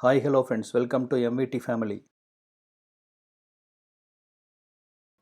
Hi, hello friends. Welcome to MVT family.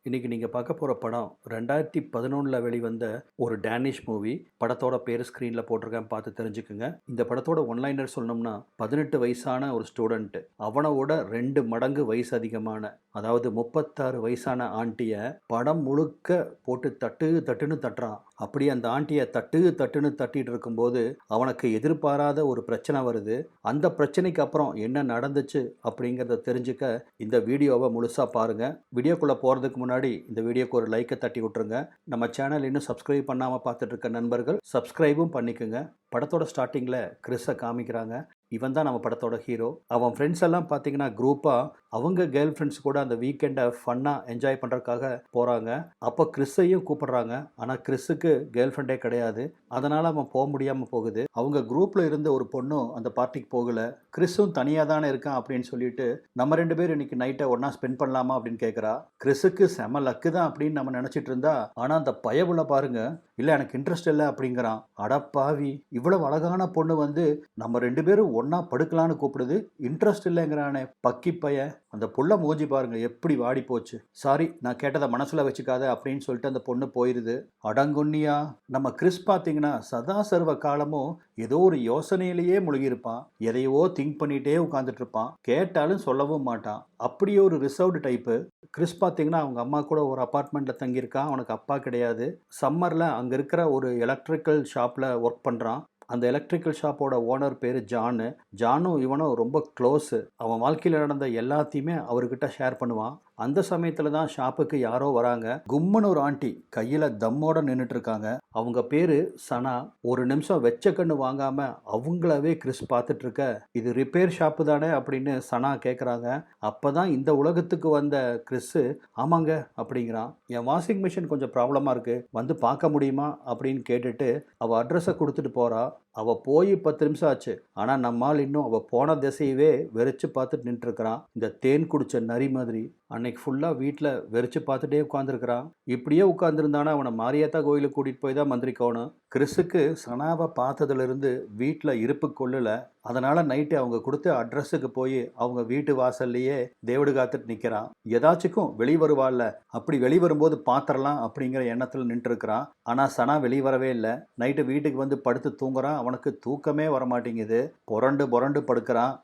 இன்றைக்கி நீங்கள் பார்க்க போகிற படம் 2011 வெளிவந்த ஒரு டேனிஷ் மூவி. படத்தோட பேர் ஸ்க்ரீனில் போட்டிருக்கேன், பார்த்து தெரிஞ்சுக்குங்க. இந்த படத்தோட ஒன்லைனர் சொல்லணும்னா 18 வயசான ஒரு ஸ்டூடெண்ட்டு அவனோட 2 மடங்கு வயசு அதிகமான, அதாவது 36 வயசான ஆண்டியை படம் முழுக்க போட்டு தட்டு தட்டுன்னு தட்டுறான். அப்படி அந்த ஆண்டியை தட்டு தட்டுன்னு தட்டிட்டு இருக்கும்போது அவனுக்கு எதிர்பாராத ஒரு பிரச்சனை வருது. அந்த பிரச்சனைக்கு அப்புறம் என்ன நடந்துச்சு அப்படிங்கிறத தெரிஞ்சுக்க இந்த வீடியோவை முழுசாக பாருங்கள். வீடியோக்குள்ளே போகிறதுக்கு முன்னாடி இந்த வீடியோக்கு ஒரு லைக்கை தட்டி விட்டுருங்க. நம்ம சேனல் இன்னும் சப்ஸ்கிரைப் பண்ணாமல் பார்த்துட்டு இருக்க நண்பர்கள் சப்ஸ்கிரைபும் பண்ணிக்கோங்க. படத்தோட ஸ்டார்டிங்கில் கிறிஸை காமிக்கிறாங்க. இவன் தான் நம்ம படத்தோட ஹீரோ. அவன் ஃப்ரெண்ட்ஸ் எல்லாம் பார்த்தீங்கன்னா குரூப்பாக அவங்க கேர்ள் ஃப்ரெண்ட்ஸ் கூட அந்த வீக்கெண்டை ஃபன்னாக என்ஜாய் பண்ணுறதுக்காக போகிறாங்க. அப்போ கிறிஸையும் கூப்பிடுறாங்க. ஆனால் கிறிஸுக்கு கேர்ள் ஃப்ரெண்டே கிடையாது. அதனால் அவன் போக முடியாமல் போகுது. அவங்க குரூப்பில் இருந்த ஒரு பொண்ணும் அந்த பார்ட்டிக்கு போகலை. கிறிஸும் தனியாக தானே இருக்கான் அப்படின்னு சொல்லிட்டு நம்ம 2 பேர் இன்னைக்கு நைட்டை ஒன்றா ஸ்பெண்ட் பண்ணலாமா அப்படின்னு கேட்குறா. கிறிஸுக்கு செம லக்கு தான் அப்படின்னு நம்ம நினச்சிட்டு இருந்தா, ஆனால் அந்த பயவுல பாருங்க, இல்லை எனக்கு இன்ட்ரெஸ்ட் இல்லை அப்படிங்கிறான். அடப்பாவி, இவ்வளவு அழகான பொண்ணு வந்து நம்ம 2 பேரும் ஒன்னா படுக்கலான்னு கூப்பிடுது, இன்ட்ரெஸ்ட் இல்லைங்கிறானே பக்கி பைய. அந்த புள்ள மூஞ்சி பாருங்க எப்படி வாடி போச்சு. சாரி, நான் கேட்டதை மனசுல வச்சுக்காத அப்படின்னு சொல்லிட்டு அந்த பொண்ணு போயிருது. அடங்குன்னியா. நம்ம கிறிஸ் பார்த்தீங்கன்னா சதா சர்வ காலமும் ஏதோ ஒரு யோசனையிலேயே முழுகியிருப்பான். எதையோ திங்க் பண்ணிட்டே உட்காந்துட்டு இருப்பான். கேட்டாலும் சொல்லவும் மாட்டான். அப்படியே ஒரு ரிசர்வ்டு டைப்பு. கிறிஸ் பார்த்தீங்கன்னா அவங்க அம்மா கூட ஒரு அப்பார்ட்மெண்ட்டில் தங்கியிருக்கான். அவனுக்கு அப்பா கிடையாது. சம்மரில் அங்கே இருக்கிற ஒரு எலக்ட்ரிக்கல் ஷாப்பில் ஒர்க் பண்ணுறான். அந்த எலக்ட்ரிக்கல் ஷாப்போட ஓனர் பேர் ஜானு. ஜானும் இவனும் ரொம்ப க்ளோஸு. அவன் வாழ்க்கையில் நடந்த எல்லாத்தையுமே அவர்கிட்ட ஷேர் பண்ணுவான். அந்த சமயத்தில் தான் ஷாப்புக்கு யாரோ வராங்க. கும்மன் ஒரு ஆண்டி கையில் தம்மோட நின்றுட்டு இருக்காங்க. அவங்க பேர் சனா. ஒரு நிமிஷம் வெச்ச கண்ணு வாங்காம அவங்களவே கிறிஸ் பார்த்துட்டு இருக்க, இது ரிப்பேர் ஷாப்பு தானே அப்படின்னு சனா கேட்குறாங்க. அப்போ தான் இந்த உலகத்துக்கு வந்த கிறிஸ், ஆமாங்க அப்படிங்கிறான். என் வாஷிங் மிஷின் கொஞ்சம் ப்ராப்ளமாக இருக்குது, வந்து பார்க்க முடியுமா அப்படின்னு கேட்டுட்டு அவள் அட்ரஸை கொடுத்துட்டு போகிறா. அவள் போய் 10 நிமிஷம் ஆச்சு. ஆனால் நம்மால் இன்னும் அவள் போன திசையவே வெறிச்சு பார்த்துட்டு நின்றுருக்கிறான். இந்த தேன் குடிச்ச நரி மாதிரி அன்னைக்கு ஃபுல்லாக வீட்டில் வெறிச்சு பார்த்துட்டே உட்காந்துருக்கிறான். இப்படியே உட்காந்துருந்தானா அவனை மாரியாத்தா கோயிலுக்கு கூட்டிகிட்டு போய் தான் மந்திரிக்கோணும். கிறிஸுக்கு சனாவை பார்த்ததுலேருந்து வீட்டில் இருப்பு கொள்ளலை. அதனால் நைட்டு அவங்க கொடுத்த அட்ரஸுக்கு போய் அவங்க வீட்டு வாசல்லையே தேவடு காத்துட்டு நிற்கிறான். ஏதாச்சுக்கும் வெளியே வருவாள்ல, அப்படி வெளியே வரும்போது பார்த்துடலாம் அப்படிங்கிற எண்ணத்தில் நின்றுருக்கிறான். ஆனால் சனா வெளியே வரவே இல்லை. நைட்டு வீட்டுக்கு வந்து படுத்து தூங்குறான். அவனுக்கு தூக்கமே வரமாட்டேங்குது. புரண்டு புரண்டு படுக்கிறான்.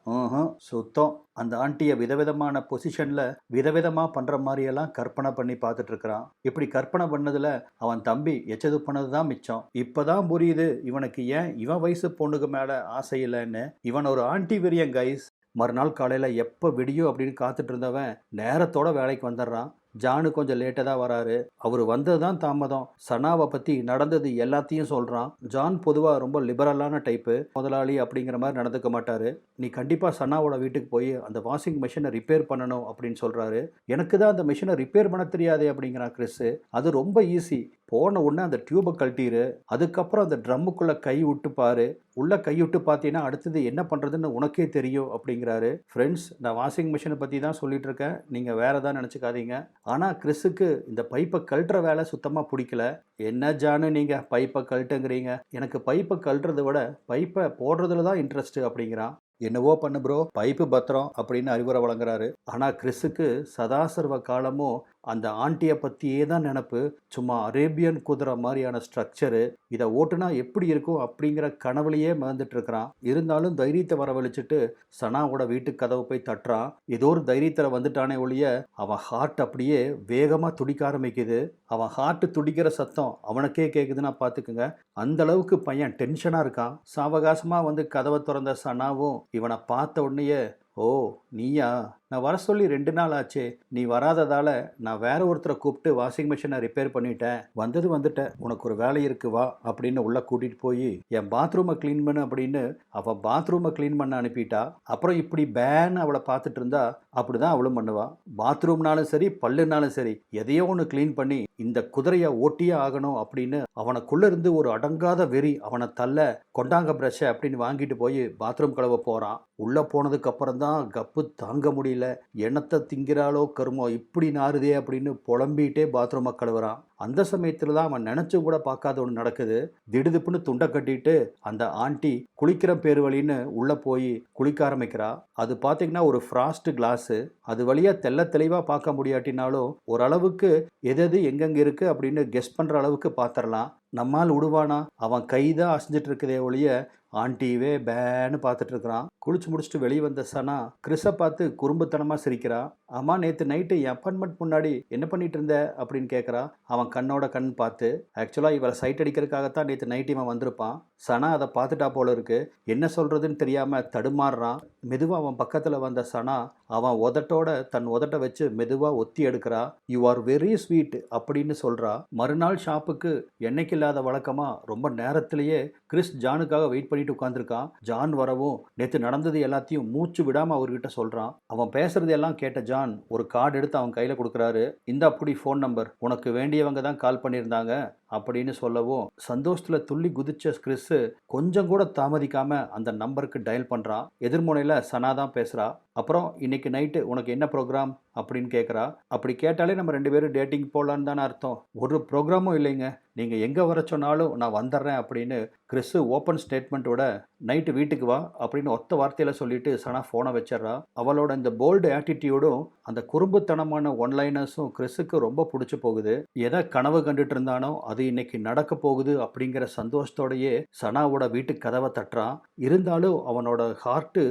சுத்தம். அந்த ஆண்டியை விதவிதமான பொசிஷனில் விதவிதமாக பண்ணுற மாதிரியெல்லாம் கற்பனை பண்ணி பார்த்துட்டு இருக்கிறான். இப்படி கற்பனை பண்ணதில் அவன் தம்பி எச்சது பண்ணது தான் மிச்சம். இப்போ தான் புரியுது இவனுக்கு ஏன் இவன் வயசு பொண்ணுக்கு மேலே ஆசை இல்லைன்னு. இவன் ஒரு ஆண்டி வெறியன் கைஸ். மறுநாள் காலையில் எப்போ விடியும் அப்படின்னு காத்துட்டு இருந்தவன் நேரத்தோட வேலைக்கு வந்துடுறான். ஜானு கொஞ்சம் லேட்டாக தான் வராரு. அவர் வந்தது தான் தாமதம். சனாவை பற்றி நடந்தது எல்லாத்தையும் சொல்கிறான். ஜான் பொதுவாக ரொம்ப லிபரலான டைப்பு. முதலாளி அப்படிங்கிற மாதிரி நடந்துக்க மாட்டார். நீ கண்டிப்பாக சனாவோட வீட்டுக்கு போய் அந்த வாஷிங் மிஷினை ரிப்பேர் பண்ணணும் அப்படின்னு சொல்கிறாரு. எனக்கு தான் அந்த மிஷினை ரிப்பேர் பண்ண தெரியாதே அப்படிங்கிறான் கிறிஸ். அது ரொம்ப ஈஸி. போன உடனே அந்த டியூபை கழட்டிடு. அதுக்கப்புறம் அந்த ட்ரம்முக்குள்ளே கை விட்டு பாரு. உள்ளே கை விட்டு பார்த்தீங்கன்னா அடுத்தது என்ன பண்ணுறதுன்னு உனக்கே தெரியும் அப்படிங்கிறாரு. ஃப்ரெண்ட்ஸ், நான் வாஷிங் மிஷினை பற்றி தான் சொல்லிட்டு இருக்கேன், நீங்கள் வேற தான் நினச்சிக்காதீங்க. ஆனால் கிறிஸுக்கு இந்த பைப்பை கழட்டுற வேலை சுத்தமாக பிடிக்கல. என்ன ஜானு நீங்கள் பைப்பை கழட்டுங்கிறீங்க, எனக்கு பைப்பை கழட்டுறதை விட பைப்பை போடுறதுல தான் இன்ட்ரெஸ்ட்டு அப்படிங்கிறான். என்னவோ பண்ணு ப்ரோ, பைப்பு பத்திரம் அப்படின்னு அறிவுரை வழங்குறாரு. ஆனால் கிறிஸுக்கு சதாசர்வ காலமும் அந்த ஆண்டியை பற்றியே தான் நினப்பு. சும்மா அரேபியன் குதிரை மாதிரியான ஸ்ட்ரக்சரு, இதை ஓட்டுனா எப்படி இருக்கும் அப்படிங்கிற கனவுலையே மறந்துட்டு இருக்கிறான். இருந்தாலும் தைரியத்தை வரவழைச்சிட்டு சனாவோட வீட்டுக்கு கதவை போய் தட்டுறான். ஏதோ ஒரு தைரியத்தில் வந்துட்டானே ஒழிய அவன் ஹார்ட் அப்படியே வேகமாக துடிக்க ஆரம்பிக்குது. அவன் ஹார்ட் துடிக்கிற சத்தம் அவனுக்கே கேட்குதுன்னா பார்த்துக்குங்க. அந்த அளவுக்கு பையன் டென்ஷனாக இருக்கான். சாவகாசமாக வந்து கதவை திறந்த சனாவும் இவனை பார்த்த உடனேயே, ஓ நீயா, நான் வர சொல்லி 2 நாள் ஆச்சு, நீ வராததால் நான் வேற ஒருத்தரை கூப்பிட்டு வாஷிங் மிஷினை ரிப்பேர் பண்ணிட்டேன், வந்துட்டேன், உனக்கு ஒரு வேலை இருக்கு வா அப்படின்னு உள்ளே கூட்டிகிட்டு போய் என் பாத்ரூமை க்ளீன் பண்ணு அப்படின்னு அவள் பாத்ரூமை க்ளீன் பண்ண அனுப்பிட்டா. அப்புறம் இப்படி பேன் அவளை பார்த்துட்டு இருந்தா அப்படி தான் அவளும் பண்ணுவாள். பாத்ரூம்னாலும் சரி பல்லுனாலும் சரி எதையோ ஒன்று க்ளீன் பண்ணி இந்த குதிரையை ஓட்டியே ஆகணும் அப்படின்னு அவனுக்குள்ளே இருந்து ஒரு அடங்காத வெறி அவனை தள்ள கொண்டாங்க ப்ரஷை அப்படின்னு வாங்கிட்டு போய் பாத்ரூம் கழுவ போகிறான். உள்ளே போனதுக்கு அப்புறம் தான் கப்பு தாங்க முடியல. எண்ணத்தை திங்கிறாளோ கருமோ இப்படி நாறுதே அப்படின்னு புலம்பிகிட்டே பாத்ரூமை கழுவுறான். அந்த சமயத்தில் தான் அவன் நினச்சி கூட பார்க்காத ஒன்று நடக்குது. திடுதிப்புன்னு துண்டை கட்டிட்டு அந்த ஆண்டி குளிக்கிற பேர் வழின்னு உள்ளே போய் குளிக்க ஆரம்பிக்கிறா. அது பார்த்தீங்கன்னா ஒரு ஃப்ராஸ்ட் கிளாஸு. அது வழியாக தெள்ள தெளிவாக பார்க்க முடியாட்டினாலும் ஓரளவுக்கு எது எங்கெங்கே இருக்குது அப்படின்னு கெஸ் பண்ணுற அளவுக்கு பார்த்துடலாம். நம்மால் விடுவானா? அவன் கை தான் அசைஞ்சிட்டு இருக்குதே ஒழிய ஆண்டியவே பேன்னு பார்த்துட்டு இருக்கிறான். குளிச்சு முடிச்சுட்டு வெளியே வந்த சனா கிறிஸை பார்த்து குறும்புத்தனமாக சிரிக்கிறா. ஆமா, நேற்று நைட்டு என் அப்பார்ட்மெண்ட் முன்னாடி என்ன பண்ணிட்டு இருந்த அப்படின்னு கேட்குறா. அவன் கண்ணோட கண் பார்த்து, ஆக்சுவலாக இவரை சைட் அடிக்கிறதுக்காகத்தான் நேற்று நைட்டு இவன் வந்திருப்பான். சனா அதை பார்த்துட்டா போல இருக்கு. என்ன சொல்கிறதுன்னு தெரியாமல் தடுமாறுறான். மெதுவாக அவன் பக்கத்தில் வந்த சனா அவன் உதட்டோட தன் உதட்டை வச்சு மெதுவாக ஒத்தி எடுக்கிறா. யூ ஆர் வெரி ஸ்வீட் அப்படின்னு சொல்கிறா. மறுநாள் ஷாப்புக்கு என்னைக்கு இல்லாத வழக்கமாக ரொம்ப நேரத்திலேயே கிறிஸ் ஜானுக்காக வெயிட் பண்ணிட்டு உட்காந்துருக்கான். ஜான் வரவும் நேற்று நடந்தது எல்லாத்தையும் மூச்சு விடாமல் அவர்கிட்ட சொல்கிறான். அவன் பேசுறது எல்லாம் கேட்ட ஜான் ஒரு கார்டு எடுத்து அவன் கையில் கொடுக்குறாரு. இந்த அப்படி ஃபோன் நம்பர், உனக்கு வேண்டியவங்க தான் கால் பண்ணியிருந்தாங்க அப்படின்னு சொல்லவும் சந்தோஷத்தில் துள்ளி குதிச்ச கிறிஸ் கொஞ்சம் கூட தாமதிக்காம அந்த நம்பருக்கு டயல் பண்ணுறான். எதிர்முனையில் சனா தான் பேசுகிறா. அப்புறம் இன்னைக்கு நைட்டு உனக்கு என்ன ப்ரோக்ராம் அப்படின்னு கேட்குறா. அப்படி கேட்டாலே நம்ம 2 பேரும் டேட்டிங் போகலான்னு தானே அர்த்தம். ஒரு ப்ரோக்ராமும் இல்லைங்க, நீங்கள் எங்கே வர சொன்னாலும் நான் வந்துடுறேன் அப்படின்னு கிறிஸ் ஓப்பன் ஸ்டேட்மெண்ட்டோட நைட்டு வீட்டுக்கு வா அப்படின்னு ஒத்த வார்த்தையில் சொல்லிட்டு சனா ஃபோனை வச்சிட்றா. அவளோட இந்த போல்டு ஆட்டிடியூடும் அந்த குறும்புத்தனமான ஒன்லைனர்ஸும் கிறிஸுக்கு ரொம்ப பிடிச்சி போகுது. எதை கனவு கண்டுட்டு இருந்தானோ அது இன்னைக்கு நடக்க போகுது அப்படிங்கிற சந்தோஷத்தோடையே சனாவோட வீட்டு கதவை தட்டுறான். இருந்தாலும் அவனோட ஹார்ட்டு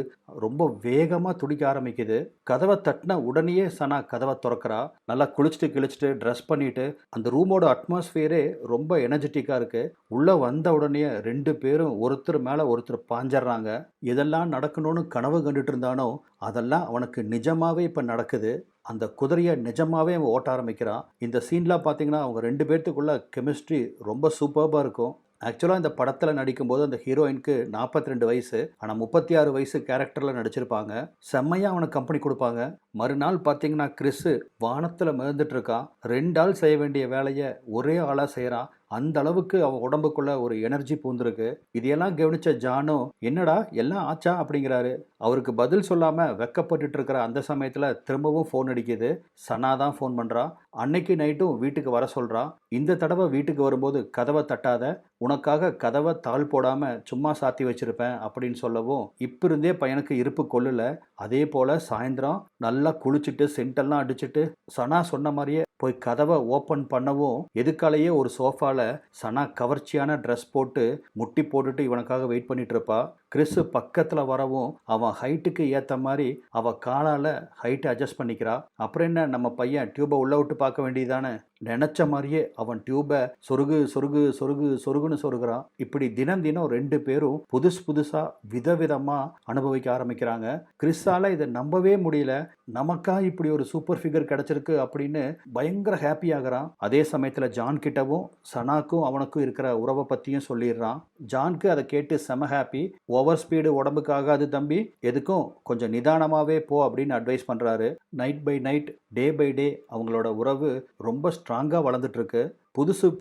ரொம்ப வேகமாக துடிக்க ஆரம்பிக்குது. கதவை தட்டின உடனேயே சனா கதவை திறக்கிறா. நல்லா குளிச்சுட்டு கிழிச்சிட்டு ட்ரெஸ் பண்ணிட்டு அந்த ரூமோட அட்மாஸ்பியரே ரொம்ப எனர்ஜெட்டிக்காக இருக்கு. உள்ளே வந்த உடனே 2 பேரும் ஒருத்தர் மேலே ஒருத்தர் பாஞ்சிடுறாங்க. எதெல்லாம் நடக்கணும்னு கனவு கண்டுட்டு இருந்தானோ அதெல்லாம் அவனுக்கு நிஜமாவே இப்போ நடக்குது. அந்த குதிரையை நிஜமாவே அவன் ஓட்ட ஆரம்பிக்கிறான். இந்த சீன்லாம் பார்த்தீங்கன்னா அவங்க 2 பேர்த்துக்குள்ள கெமிஸ்ட்ரி ரொம்ப சூப்பர்பாக இருக்கும். ஆக்சுவலாக இந்த படத்தில் நடிக்கும்போது அந்த ஹீரோயினுக்கு 42 வயசு, ஆனால் 36 வயசு கேரக்டரில் நடிச்சிருப்பாங்க. செம்மையாக அவனுக்கு கம்பெனி கொடுப்பாங்க. மறுநாள் பார்த்தீங்கன்னா கிறிஸ் வானத்தில் மிதந்துட்டு இருக்கான். 2 ஆள் செய்ய வேண்டிய வேலையை ஒரே ஆளாக செய்கிறான். அந்த அளவுக்கு அவன் உடம்புக்குள்ள ஒரு எனர்ஜி பூந்துருக்கு. இதையெல்லாம் கவனிச்ச ஜானும் என்னடா எல்லாம் ஆச்சா அப்படிங்கிறாரு. அவருக்கு பதில் சொல்லாமல் வெக்கப்பட்டு இருக்கிற அந்த சமயத்தில் திரும்பவும் ஃபோன் அடிக்குது. சனா தான் ஃபோன் பண்ணுறா. அன்னைக்கு நைட்டும் வீட்டுக்கு வர சொல்கிறா. இந்த தடவை வீட்டுக்கு வரும்போது கதவை தட்டாத, உனக்காக கதவை தாள் போடாமல் சும்மா சாத்தி வச்சிருப்பேன் அப்படின்னு சொல்லவும் இப்போ இருந்தே பையனுக்கு இருப்பு கொள்ளல. அதே போல் சாயந்தரம் நல்லா குளிச்சுட்டு சென்டெல்லாம் அடிச்சுட்டு சனா சொன்ன மாதிரியே போய் கதவை ஓப்பன் பண்ணவும் எதுக்காலேயே ஒரு சோஃபாவில் சனா கவர்ச்சியான ட்ரெஸ் போட்டு முட்டி போட்டுட்டு இவனுக்காக வெயிட் பண்ணிட்டு இருப்பா. கிறிஸ் பக்கத்தில் வரவும் அவன் ஹைட்டுக்கு ஏற்ற மாதிரி அவள் காலால் ஹைட்டை அட்ஜஸ்ட் பண்ணிக்கிறா. அப்புறம் என்ன, நம்ம பையன் டியூபை உள்ளே விட்டு பார்க்க வேண்டியதானே. நினச்ச மாதிரியே அவன் டியூபை சொருகு சொருகு சொருகு சொருகுன்னு சொருகிறான். இப்படி தினம் 2 பேரும் புதுசாக விதவிதமாக அனுபவிக்க ஆரம்பிக்கிறாங்க. கிறிஸால் இதை நம்பவே முடியல. நமக்கா இப்படி ஒரு சூப்பர் ஃபிகர் கிடச்சிருக்கு அப்படின்னு பயங்கர ஹாப்பி ஆகிறான். அதே சமயத்தில் ஜான் கிட்டவும் சனாக்கும் அவனுக்கும் இருக்கிற உறவை பற்றியும் சொல்லிடுறான். ஜான்க்கு அதை கேட்டு செம ஹாப்பி. ஓவர் ஸ்பீடு உடம்புக்கு ஆகாது தம்பி, எதுக்கும் கொஞ்சம் நிதானமாகவே போ அப்படின்னு அட்வைஸ் பண்ணுறாரு. Night by night, day by day அவங்களோட உறவு ரொம்ப ஸ்ட்ராங்காக வளர்ந்துட்டு இருக்கு.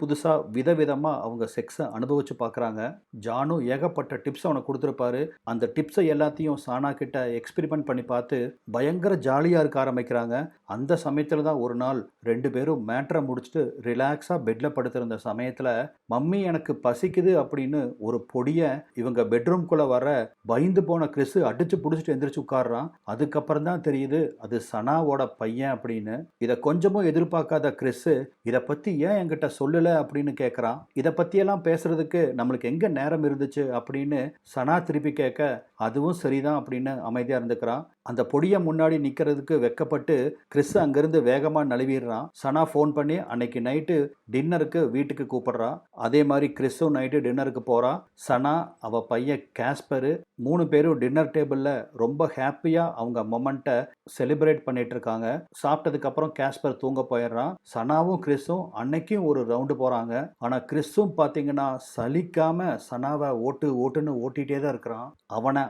புதுசாக விதவிதமாக அவங்க செக்ஸை அனுபவிச்சு பார்க்குறாங்க. ஜானும் ஏகப்பட்ட டிப்ஸ் அவனுக்கு கொடுத்துருப்பாரு. அந்த டிப்ஸை எல்லாத்தையும் சானா கிட்ட எக்ஸ்பெரிமெண்ட் பண்ணி பார்த்து பயங்கர ஜாலியாக இருக்க ஆரம்பிக்கிறாங்க. அந்த சமயத்தில் தான் ஒரு நாள் 2 பேரும் மேட்ரை முடிச்சுட்டு ரிலாக்ஸாக பெட்டில் படுத்திருந்த சமயத்தில் மம்மி எனக்கு பசிக்குது அப்படின்னு ஒரு பொடியை இவங்க பெட்ரூம்குள்ளே வர பயந்து போன கிறிஸ் அடிச்சு பிடிச்சிட்டு எந்திரிச்சு உட்காடுறான். அதுக்கப்புறம் தான் தெரியுது அது சனாவோட பையன் அப்படின்னு. இதை கொஞ்சமும் எதிர்பார்க்காத கிறிஸ் இதை பற்றி ஏன் என்கிட்ட சொல்லலை அப்படின்னு கேட்குறான். இதை பற்றியெல்லாம் பேசுறதுக்கு நம்மளுக்கு எங்கே நேரம் இருந்துச்சு அப்படின்னு சனா திருப்பி கேட்க அதுவும் சரிதான் அப்படின்னு அமைதியாக இருந்துக்கிறான். அந்த பொடியை முன்னாடி நிற்கிறதுக்கு வெக்கப்பட்டு கிறிஸ் அங்கேருந்து வேகமாக நழுவிடுறான். சனா ஃபோன் பண்ணி அன்னைக்கு நைட்டு டின்னருக்கு வீட்டுக்கு கூப்பிடுறான். அதே மாதிரி கிறிஸும் நைட்டு டின்னருக்கு போகிறான். சனா, அவள் பையன் கேஸ்பரு 3 பேரும் டின்னர் டேபிளில் ரொம்ப ஹாப்பியாக அவங்க மொமெண்ட்டை செலிப்ரேட் பண்ணிட்டு இருக்காங்க. சாப்பிட்டதுக்கப்புறம் கேஸ்பர் தூங்க போயிடுறான். சனாவும் கிறிஸும் அன்னைக்கும் ஒரு ரவுண்டு போகிறாங்க. ஆனால் கிறிஸும் பார்த்தீங்கன்னா சலிக்காமல் சனாவை ஓட்டுன்னு ஓட்டிகிட்டே தான் இருக்கிறான்.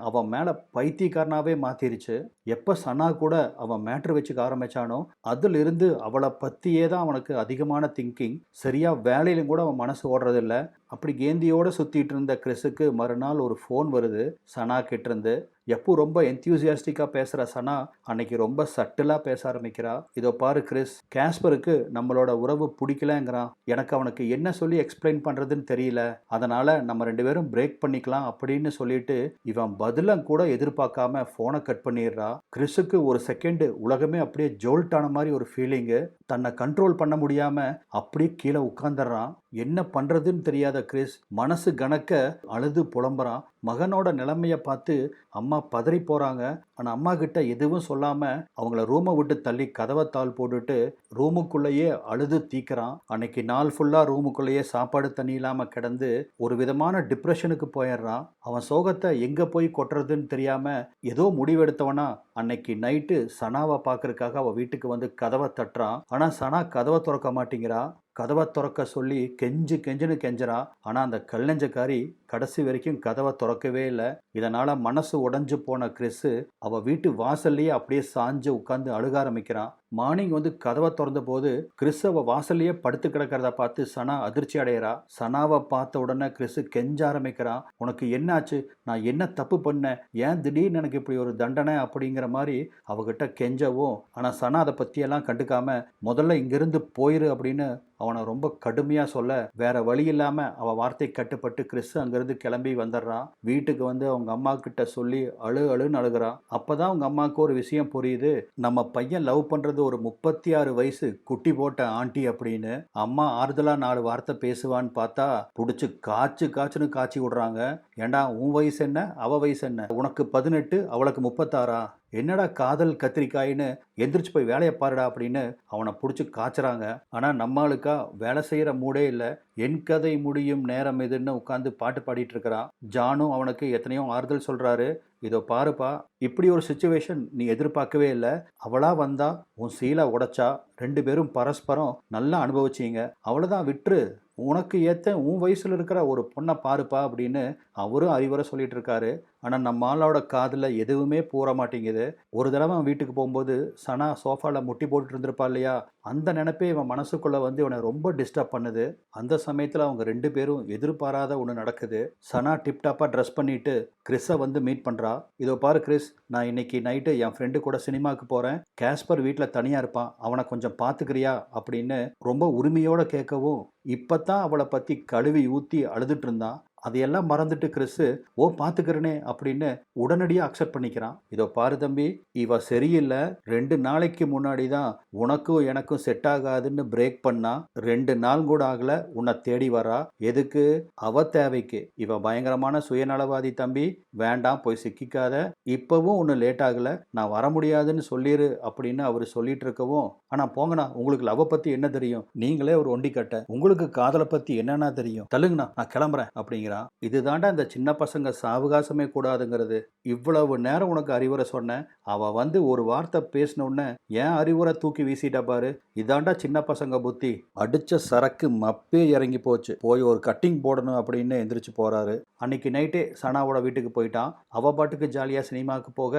அவன் மேலே பைத்தியக்காரனாகவே மாற்றிருச்சு. எப்போ சனா கூட அவன் மேட்ரு வச்சுக்க ஆரம்பித்தானோ அதிலிருந்து அவளை பற்றியே தான் அவனுக்கு அதிகமான திங்கிங். சரியாக வேலையிலும் கூட அவன் மனசு ஓடுறதில்ல. அப்படி கேந்தியோட சுத்திட்டு இருந்த கிறிஸுக்கு மறுநாள் ஒரு ஃபோன் வருது சனா கிட்ட இருந்து. எப்போ ரொம்ப என்தியூசியாஸ்டிக்காக பேசுகிற சனா அன்னைக்கு ரொம்ப சட்டிலாக பேச ஆரம்பிக்கிறா. இதோ பாரு கிறிஸ், கேஸ்பருக்கு நம்மளோட உறவு பிடிக்கலங்கிறான். எனக்கு அவனுக்கு என்ன சொல்லி எக்ஸ்பிளைன் பண்ணுறதுன்னு தெரியல. அதனால் நம்ம 2 பேரும் பிரேக் பண்ணிக்கலாம் அப்படின்னு சொல்லிட்டு இவன் பதிலம் கூட எதிர்பார்க்காம ஃபோனை கட் பண்ணிடுறா. கிறிஸுக்கு ஒரு செகண்டு உலகமே அப்படியே ஜோல்ட் ஆன மாதிரி ஒரு ஃபீலிங்கு. தன்னை கண்ட்ரோல் பண்ண முடியாமல் அப்படியே கீழே உட்காந்துடுறான். என்ன பண்ணுறதுன்னு தெரியாத கிறிஸ் மனசு கணக்க அழுது புலம்புறான். மகனோட நிலைமையை பார்த்து அம்மா பதறி போகிறாங்க. ஆனால் அம்மா கிட்ட எதுவும் சொல்லாமல் அவங்கள ரூமை விட்டு தள்ளி கதவை தாள் போட்டுட்டு ரூமுக்குள்ளேயே அழுது தீக்கிறான். அன்னைக்கு நாள் ஃபுல்லாக ரூமுக்குள்ளேயே சாப்பாடு தண்ணி இல்லாமல் கிடந்து ஒரு விதமான டிப்ரெஷனுக்கு போயிடுறான். அவன் சோகத்தை எங்கே போய் கொட்டுறதுன்னு தெரியாமல் ஏதோ முடிவெடுத்தவனா அன்னைக்கு நைட்டு சனாவை பார்க்கறதுக்காக அவள் வீட்டுக்கு வந்து கதவை தட்டுறான். ஆனால் சனா கதவை திறக்க மாட்டேங்கிறா. கதவை திறக்க சொல்லி கெஞ்சுன்னு கெஞ்சுறா. ஆனால் அந்த கல்லஞ்சக்காரி கடைசி வரைக்கும் கதவை திறக்கவே இல்லை. இதனால் மனசு உடஞ்சு போன கிறிஸு அவள் வீட்டு வாசல்லையே அப்படியே சாஞ்சு உட்காந்து அழுக ஆரம்பிக்கிறான். மார்னிங் வந்து கதவை திறந்த போது கிறிஸ் அவள் வாசல்லையே படுத்து கிடக்கிறத பார்த்து சனா அதிர்ச்சி அடைகிறா. சனாவை பார்த்த உடனே கிறிஸ் கெஞ்ச ஆரம்பிக்கிறான். உனக்கு என்னாச்சு? நான் என்ன தப்பு பண்ணேன்? ஏன் திடீர்னு எனக்கு இப்படி ஒரு தண்டனை அப்படிங்கிற மாதிரி அவகிட்ட கெஞ்சவும், ஆனால் சனா அதை பற்றியெல்லாம் கண்டுக்காம முதல்ல இங்கிருந்து போயிரு அப்படின்னு அவனை ரொம்ப கடுமையாக சொல்ல, வேற வழி இல்லாமல் அவள் வார்த்தை கட்டுப்பட்டு கிறிஸ் அங்கேருந்து கிளம்பி வந்துடுறான். வீட்டுக்கு வந்து அவங்க அம்மா கிட்ட சொல்லி அழுன்னு அழுகிறான். அப்போதான் அவங்க அம்மாவுக்கு ஒரு விஷயம் புரியுது. நம்ம பையன் லவ் பண்ணுறது ஒரு 36 வயசு குட்டி போட்ட ஆண்டி அப்படின்னு. அம்மா ஆறுதலாக 4 வார்த்தை பேசுவான்னு பார்த்தா பிடிச்சி காய்ச்சுன்னு காய்ச்சி விடுறாங்க. ஏண்டா உன் வயசு என்ன, அவ வயசு என்ன? உனக்கு 18, அவளுக்கு 36. என்னடா காதல் கத்திரிக்காயின்னு எந்திரிச்சு போய் வேலையை பாருடா அப்படின்னு அவனை பிடிச்சி காய்ச்சறாங்க. ஆனால் நம்மளுக்கா வேலை செய்கிற மூடே இல்லை. என் கதை முடியும் நேரம் எதுன்னு உட்காந்து பாட்டு பாடிட்டு இருக்கிறான். ஜானும் அவனுக்கு எத்தனையோ ஆறுதல் சொல்கிறாரு. இதோ பாருப்பா, இப்படி ஒரு சுச்சுவேஷன் நீ எதிர்பார்க்கவே இல்லை. அவளா வந்தா உன் சீலை உடைச்சா 2 பேரும் பரஸ்பரம் நல்லா அனுபவிச்சிங்க. அவ்வளோதான், விட்டுரு. உனக்கு ஏற்ற உன் வயசில் இருக்கிற ஒரு பொண்ணை பாருப்பா அப்படின்னு அவரும் அறிவுரை சொல்லிட்டு இருக்காரு. ஆனால் நம்ம ஆளோட காதில் எதுவுமே போற மாட்டேங்குது. ஒரு தடவை அவன் வீட்டுக்கு போகும்போது சனா சோஃபாவில் முட்டி போட்டுட்டு இருந்திருப்பா இல்லையா, அந்த நினைப்பே இவன் மனசுக்குள்ளே வந்து இவனை ரொம்ப டிஸ்டர்ப் பண்ணுது. அந்த சமயத்தில் அவங்க 2 பேரும் எதிர்பாராத ஒன்று நடக்குது. சனா டிப்டாப்பாக ட்ரெஸ் பண்ணிட்டு கிறிஸை வந்து மீட் பண்ணுறா. இதோ பாரு கிறிஸ், நான் இன்னைக்கு நைட்டு என் ஃப்ரெண்டு கூட சினிமாவுக்கு போகிறேன். கேஸ்பர் வீட்டில் தனியாக இருப்பான், அவனை கொஞ்சம் பார்த்துக்கிறியா அப்படின்னு ரொம்ப உரிமையோடு கேட்கவும், இப்போ தான் அவளை பற்றி கழுவி ஊற்றி அழுதுட்டு இருந்தான். அதையெல்லாம் மறந்துட்டு கிறிஸு ஓ பார்த்துக்கிறனே அப்படின்னு உடனடியாக அக்செப்ட் பண்ணிக்கிறான். இதோ பாரு தம்பி, இவ சரியில்லை. 2 நாளைக்கு முன்னாடி தான் உனக்கும் எனக்கும் செட் ஆகாதுன்னு பிரேக் பண்ணா. 2 நாள் கூட ஆகல உன்னை தேடி வரா. எதுக்கு? அவ தேவைக்கு. இவ பயங்கரமான சுயநலவாதி தம்பி, வேண்டாம் போய் சிக்கிக்காத. இப்பவும் ஒன்றும் லேட் ஆகலை, நான் வர முடியாதுன்னு சொல்லிடு அப்படின்னு அவர் சொல்லிட்டு இருக்கவும், ஆனால் போங்கண்ணா, உங்களுக்கு லவ் பற்றி என்ன தெரியும்? நீங்களே ஒரு ஒண்டி கட்ட, உங்களுக்கு காதலை பற்றி என்னன்னா தெரியும்? தள்ளுங்கண்ணா, நான் கிளம்புறேன் அப்படிங்கிறான். இதுதாண்டா இந்த சின்ன பசங்க சாவகாசமே கூடாதுங்கிறது. இவ்வளவு நேரம் உனக்கு அறிவுரை சொன்னேன், அவ வந்து ஒரு வார்த்தை பேசினோடனே ஏன் அறிவுரை தூக்கி வீசிட்டா பாரு. இதாண்டா சின்ன பசங்க புத்தி. அடிச்ச சரக்கு மப்பே இறங்கி போச்சு, போய் ஒரு கட்டிங் போடணும் அப்படின்னு எந்திரிச்சு போறாரு. அன்னைக்கு நைட்டே சனாவோட வீட்டுக்கு போயிட்டான். அவ பாட்டுக்கு ஜாலியாக சினிமாவுக்கு போக,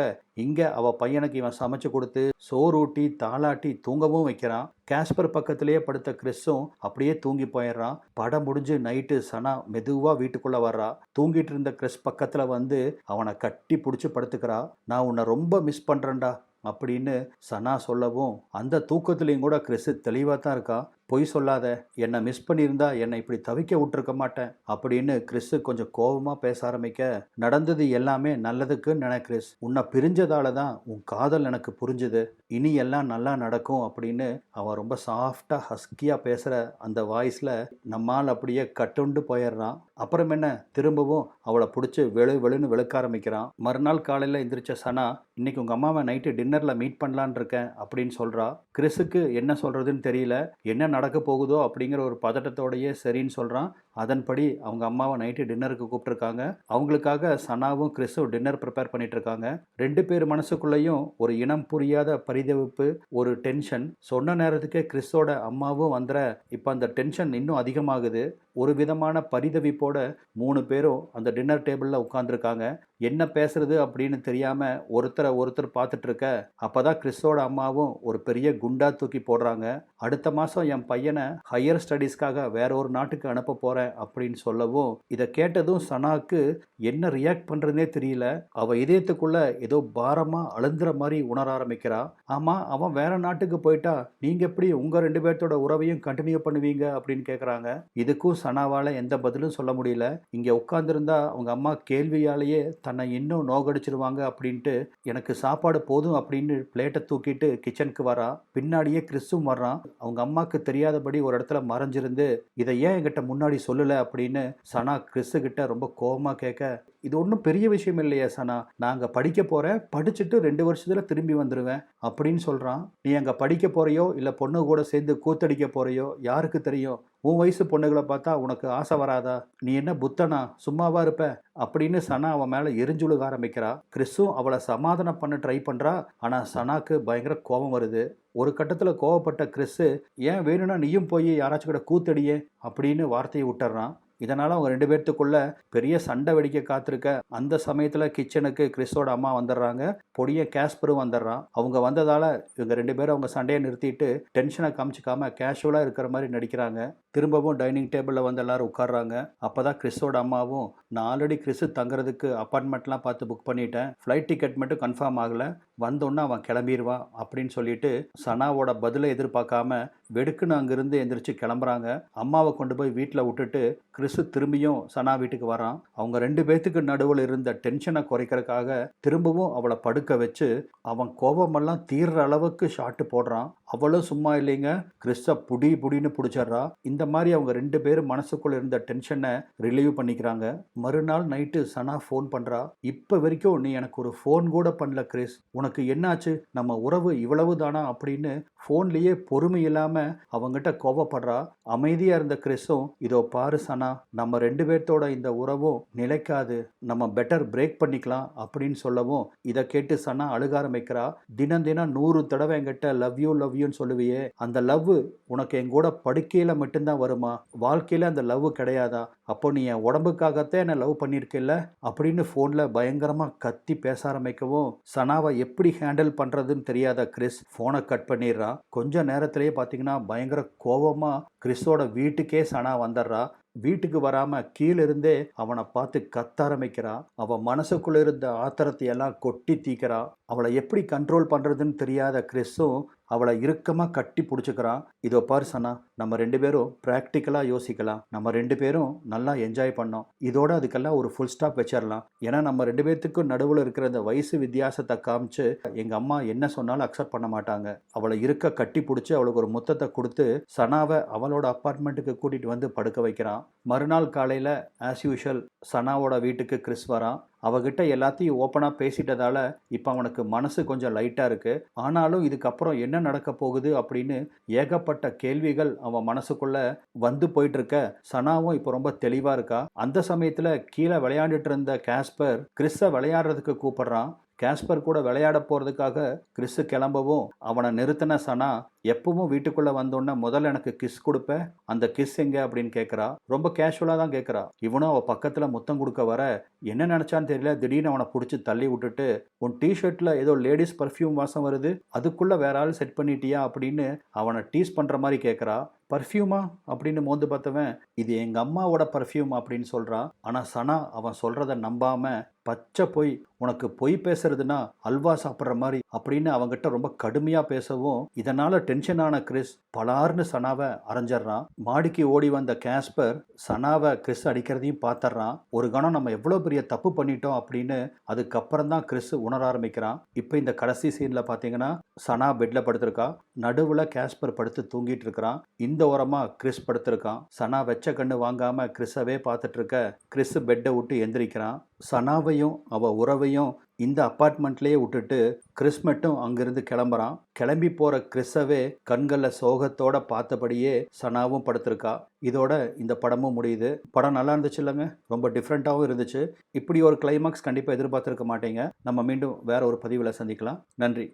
இங்கே அவ பையனுக்கு இவன் சமைச்சு கொடுத்து சோறூட்டி தாளாட்டி தூங்கவும் வைக்கிறான். கேஸ்பர் பக்கத்திலேயே படுத்த கிறிஸும் அப்படியே தூங்கி போயிடுறான். படம் முடிஞ்சு நைட்டு சனா மெதுவாக வீட்டுக்குள்ளே வர்றா. தூங்கிட்டு இருந்த கிறிஸ் பக்கத்தில் வந்து அவனை கட்டி பிடிச்சி படுத்துக்கிறா. நான் உன்னை ரொம்ப மிஸ் பண்ணுறேன்டா அப்படின்னு சனா சொல்லவும், அந்த தூக்கத்துலேயும் கூட கிறிஸ் தெளிவாக தான் இருக்கா. பொய் சொல்லாத, என்னை மிஸ் பண்ணியிருந்தா என்னை இப்படி தவிக்க விட்டுருக்க மாட்டேன் அப்படின்னு கிறிஸ் கொஞ்சம் கோபமாக பேச ஆரம்பிக்க, நடந்தது எல்லாமே நல்லதுக்குன்னு நினை கிறிஸ். உன்னை பிரிஞ்சதால தான் உன் காதல் எனக்கு புரிஞ்சுது. இனி எல்லாம் நல்லா நடக்கும் அப்படின்னு அவன் ரொம்ப சாஃப்டாக ஹஸ்கியாக பேசுகிற அந்த வாய்ஸில் நம்மால் அப்படியே கட்டுண்டு போயிடுறான். அப்புறம் என்ன, திரும்பவும் அவளை பிடிச்சி வெளுன்னு வெளுக்க ஆரம்பிக்கிறான். மறுநாள் காலையில் எந்திரிச்ச சனா, இன்னைக்கு உங்கள் அம்மாவை நைட்டு டின்னரில் மீட் பண்ணலான் இருக்கேன் அப்படின்னு சொல்கிறா. கிறிஸுக்கு என்ன சொல்கிறதுன்னு தெரியல. என்ன நடக்க போகுதோ அப்படிங்கிற ஒரு பதட்டத்தோடையே சரின்னு சொல்கிறான். அதன்படி அவங்க அம்மாவை நைட்டு டின்னருக்கு கூப்பிட்டுருக்காங்க. அவங்களுக்காக சனாவும் கிறிஸும் டின்னர் ப்ரிப்பேர் பண்ணிட்டு இருக்காங்க. 2 பேர் மனசுக்குள்ளேயும் ஒரு இனம் புரியாத பரிதவிப்பு, ஒரு டென்ஷன். சொன்ன நேரத்துக்கே கிறிஸோட அம்மாவும் வந்துற இப்போ அந்த டென்ஷன் இன்னும் அதிகமாகுது. ஒரு விதமான பரிதவிப்போட 3 பேரும் அந்த டின்னர் டேபிளில் உட்காந்துருக்காங்க. என்ன பேசுறது அப்படின்னு தெரியாமல் ஒருத்தர் பார்த்துட்டு இருக்க, அப்போ தான் கிறிஸோட அம்மாவும் ஒரு பெரிய குண்டா தூக்கி போடுறாங்க. அடுத்த மாதம் என் பையனை ஹையர் ஸ்டடீஸ்க்காக வேற ஒரு நாட்டுக்கு அனுப்ப போறேன் அப்படின்னு சொல்லவும், இதை கேட்டதும் சனாக்கு என்ன ரியாக்ட் பண்றதுனே தெரியல. அவ இதயத்துக்குள்ள ஏதோ பாரமா அழுந்துற மாதிரி உணர ஆரம்பிக்கிறா. ஆமா, அவன் வேற நாட்டுக்கு போயிட்டா நீங்க எப்படி உங்க 2 பேர்த்தோட உறவையும் கண்டினியூ பண்ணுவீங்க அப்படின்னு கேக்குறாங்க. இதுக்கும் சனாவால எந்த பதிலும் சொல்ல முடியல. இங்க உட்கார்ந்திருந்தா அவங்க அம்மா கேள்வியாலேயே தன்னை இன்னும் நோகடிச்சிருவாங்க அப்படின்ட்டு எனக்கு சாப்பாடு போதும் அப்படின்னு பிளேட்டை தூக்கிட்டு கிச்சனுக்கு வரா. பின்னாடியே கிறிஸும் வர்றான். அவங்க அம்மாக்கு தெரியாதபடி ஒரு இடத்துல மறைஞ்சிருந்து இதை ஏன் என்கிட்ட முன்னாடி சொல்லல அப்படின்னு சனா கிறிஸு கிட்ட ரொம்ப கோவமா கேட்க, இது ஒன்றும் பெரிய விஷயம் இல்லையே சனா, நான் அங்கே படிக்க போகிறேன், படிச்சுட்டு 2 வருஷத்துல திரும்பி வந்துடுவேன் அப்படின்னு சொல்கிறான். நீ அங்கே படிக்க போறியோ இல்லை பொண்ணு கூட சேர்ந்து கூத்தடிக்க போறியோ யாருக்கு தெரியும்? உன் வயசு பொண்ணுகளை பார்த்தா உனக்கு ஆசை வராதா? நீ என்ன புத்தனா, சும்மாவா இருப்ப அப்படின்னு சனா அவன் மேலே எரிஞ்சுழுக ஆரம்பிக்கிறா. கிறிஸும் அவளை சமாதானம் பண்ண ட்ரை பண்ணுறா. ஆனால் சனாக்கு பயங்கர கோபம் வருது. ஒரு கட்டத்தில் கோவப்பட்ட கிறிஸு, ஏன் வேணும்னா நீயும் போய் யாராச்சும் கூட கூத்தடியே அப்படின்னு வார்த்தையை விட்டுறான். இதனால் அவங்க 2 பேர்த்துக்குள்ள பெரிய சண்டை வெடிக்க காத்திருக்க அந்த சமயத்தில் கிச்சனுக்கு கிறிஸோட அம்மா வந்துடுறாங்க. பொடிய கேஸ்பரும் வந்துடுறான். அவங்க வந்ததால் இவங்க 2 பேரும் அவங்க சண்டையை நிறுத்திட்டு டென்ஷனை காமிச்சிக்காம கேஷுவலாக இருக்கிற மாதிரி நடிக்கிறாங்க. திரும்பவும் டைனிங் டேபிளில் வந்து எல்லாரும் உட்காடுறாங்க. அப்போ தான் கிறிஸோட அம்மாவும், நான் ஆல்ரெடி கிறிஸு தங்குறதுக்கு அப்பார்ட்மெண்ட்லாம் பார்த்து புக் பண்ணிட்டேன், ஃப்ளைட் டிக்கெட் மட்டும் கன்ஃபார்ம் ஆகலை, வந்தோன்னா அவன் கிளம்பிடுவான் அப்படின்னு சொல்லிட்டு சனாவோட பதிலை எதிர்பார்க்காம வெடுக்குன்னு அங்கிருந்து எந்திரிச்சு கிளம்புறாங்க. அம்மாவை கொண்டு போய் வீட்டில் விட்டுட்டு கிறிஸு திரும்பியும் சனா வீட்டுக்கு வரான். அவங்க 2 பேர்த்துக்கு நடுவில் இருந்த டென்ஷனை குறைக்கிறதுக்காக திரும்பவும் அவளை படுக்க வச்சு அவன் கோபமெல்லாம் தீர்ற அளவுக்கு ஷாட்டு போடுறான். அவளும் சும்மா இல்லைங்க, கிறிஸை புடின்னு பிடிச்சிட்றா. இந்த மாதிரி அவங்க 2 பேரும் மனசுக்குள்ள இருந்த டென்ஷனை ரிலீவ் பண்ணிக்கிறாங்க. மறுநாள் நைட்டு சனா ஃபோன் பண்ணுறா. இப்போ வரைக்கும் நீ எனக்கு ஒரு ஃபோன் கூட பண்ணல கிறிஸ், உனக்கு என்னாச்சு, நம்ம உறவு இவ்வளவு தானா அப்படின்னு ஃபோன்லேயே பொறுமை இல்லாமல் அவங்ககிட்ட கோபப்படுறா. அமைதியாக இருந்த கிறிஸும், இதோ பாரு சனா, நம்ம 2 பேர்த்தோட இந்த உறவும் நிலைக்காது, நம்ம பெட்டர் பிரேக் பண்ணிக்கலாம் அப்படின்னு சொல்லவும் இதை கேட்டு சனா அழுக ஆரம்பிக்கிறா. தினம் 100 தடவை என்கிட்ட லவ் யூன்னு சொல்லுவியே, அந்த லவ் உனக்கு என் கூட படுக்கையில் மட்டும்தான் வருமா, வாழ்க்கையில் அந்த லவ் கிடையாதா? அப்போ நீ என் உடம்புக்காகத்தான் என்னை லவ் பண்ணியிருக்கில்ல அப்படின்னு ஃபோனில் பயங்கரமாக கத்தி பேச ஆரம்பிக்கவும் சனாவை எப்படி ஹேண்டில் பண்ணுறதுன்னு தெரியாத கிறிஸ் ஃபோனை கட் பண்ணிடுறான். கொஞ்ச நேரத்திலேயே பார்த்தீங்கன்னா பயங்கர கோபமாக கிறிஸோட வீட்டுக்கே சனா வந்துடுறா. வீட்டுக்கு வராம கீழிருந்தே அவனை பார்த்து கத்த ஆரம்பிக்கிறா. அவன் மனசுக்குள்ள இருந்த ஆத்திரத்தை எல்லாம் கொட்டி தீக்கிறா. அவளை எப்படி கண்ட்ரோல் பண்றதுன்னு தெரியாத கிறிஸும் அவளை இறுக்கமாக கட்டி பிடிச்சிக்கிறான். இதோ பாரு சனா, நம்ம 2 பேரும் ப்ராக்டிக்கலாக யோசிக்கலாம், நம்ம 2 பேரும் நல்லா என்ஜாய் பண்ணோம், இதோட அதுக்கெல்லாம் ஒரு ஃபுல் ஸ்டாப் வச்சிடலாம். ஏன்னா நம்ம 2 பேர்த்துக்கும் நடுவில் இருக்கிற இந்த வயசு வித்தியாசத்தை காமிச்சு எங்கள் அம்மா என்ன சொன்னாலும் அக்செப்ட் பண்ண மாட்டாங்க. அவளை இருக்க கட்டி பிடிச்சி அவளுக்கு ஒரு முத்தத்தை கொடுத்து சனாவை அவளோட அப்பார்ட்மெண்ட்டுக்கு கூட்டிகிட்டு வந்து படுக்க வைக்கிறான். மறுநாள் காலையில் ஆஸ் யூஷுவல் சனாவோட வீட்டுக்கு கிறிஸ் வரான். அவகிட்ட எல்லாத்தையும் ஓப்பனாக பேசிட்டதால இப்போ அவனுக்கு மனசு கொஞ்சம் லைட்டாக இருக்குது. ஆனாலும் இதுக்கப்புறம் என்ன நடக்க போகுது அப்படின்னு ஏகப்பட்ட கேள்விகள் அவன் மனசுக்குள்ள வந்து போயிட்டு இருக்க சனாவும் இப்போ ரொம்ப தெளிவாக இருக்கா. அந்த சமயத்தில் கீழே விளையாண்டுட்டு இருந்த கேஸ்பர் கிறிஸை விளையாடுறதுக்கு கூப்பிடுறான். கேஸ்பர் கூட விளையாட போகிறதுக்காக கிறிஸு கிளம்பவும் அவனை நிறுத்தின சனா, எப்பவும் வீட்டுக்குள்ளே வந்தோன்னே முதல்ல எனக்கு கிஸ் கொடுப்பேன், அந்த கிஸ் எங்கே அப்படின்னு கேட்குறா. ரொம்ப கேஷுவலாக தான் கேட்குறா. இவனும் அவள் பக்கத்தில் முத்தம் கொடுக்க வர என்ன நினச்சான்னு தெரியல, திடீர்னு அவனை பிடிச்சி தள்ளி விட்டுட்டு, உன் டிஷர்ட்டில் ஏதோ லேடிஸ் பர்ஃப்யூம் வாசம் வருது, அதுக்குள்ளே வேற ஆள் செட் பண்ணிட்டியா அப்படின்னு அவனை டீஸ் பண்ணுற மாதிரி கேட்குறா. பர்ஃப்யூமா அப்படின்னு மோந்து பார்த்தவன், இது எங்கள் அம்மாவோட பர்ஃப்யூம் அப்படின்னு சொல்கிறான். ஆனால் சனா அவன் சொல்கிறத நம்பாமல், பச்சை பொய், உனக்கு பொய் பேசுறதுனா அல்வா சாப்பிட்ற மாதிரி அப்படின்னு அவங்ககிட்ட ரொம்ப கடுமையாக பேசவும் இதனால் டென்ஷனான கிறிஸ் பலார்னு சனாவை அரைஞ்சிட்றான். மாடிக்கு ஓடி வந்த கேஸ்பர் சனாவை கிறிஸ் அடிக்கிறதையும் பார்த்துட்றான். ஒரு கணம் நம்ம எவ்வளோ பெரிய தப்பு பண்ணிட்டோம் அப்படின்னு அதுக்கப்புறம் தான் கிறிஸ் உணர ஆரம்பிக்கிறான். இப்போ இந்த கடைசி சீனில் பார்த்தீங்கன்னா சனா பெட்டில் படுத்திருக்கா. நடுவில் கேஸ்பர் படுத்து தூங்கிட்டு இருக்கிறான். இந்த ஓரமாக கிறிஸ் படுத்திருக்கான். சனா வெச்ச கண்ணு வாங்காமல் கிறிஸவே பார்த்துட்டு இருக்க கிறிஸ் பெட்டை விட்டு எந்திரிக்கிறான். சனாவையும் அவள் உறவையும் இந்த அப்பார்ட்மெண்ட்லேயே விட்டுட்டு கிறிஸ் மட்டும் அங்கிருந்து கிளம்புறான். கிளம்பி போகிற கிறிஸவே கண்களில் சோகத்தோடு பார்த்தபடியே சனாவும் படுத்திருக்கா. இதோட இந்த படமும் முடியுது. படம் நல்லா இருந்துச்சு இல்லைங்க, ரொம்ப டிஃப்ரெண்ட்டாகவும் இருந்துச்சு. இப்படி ஒரு கிளைமாக்ஸ் கண்டிப்பாக எதிர்பார்த்துருக்க மாட்டீங்க. நம்ம மீண்டும் வேற ஒரு பதிவில் சந்திக்கலாம். நன்றி.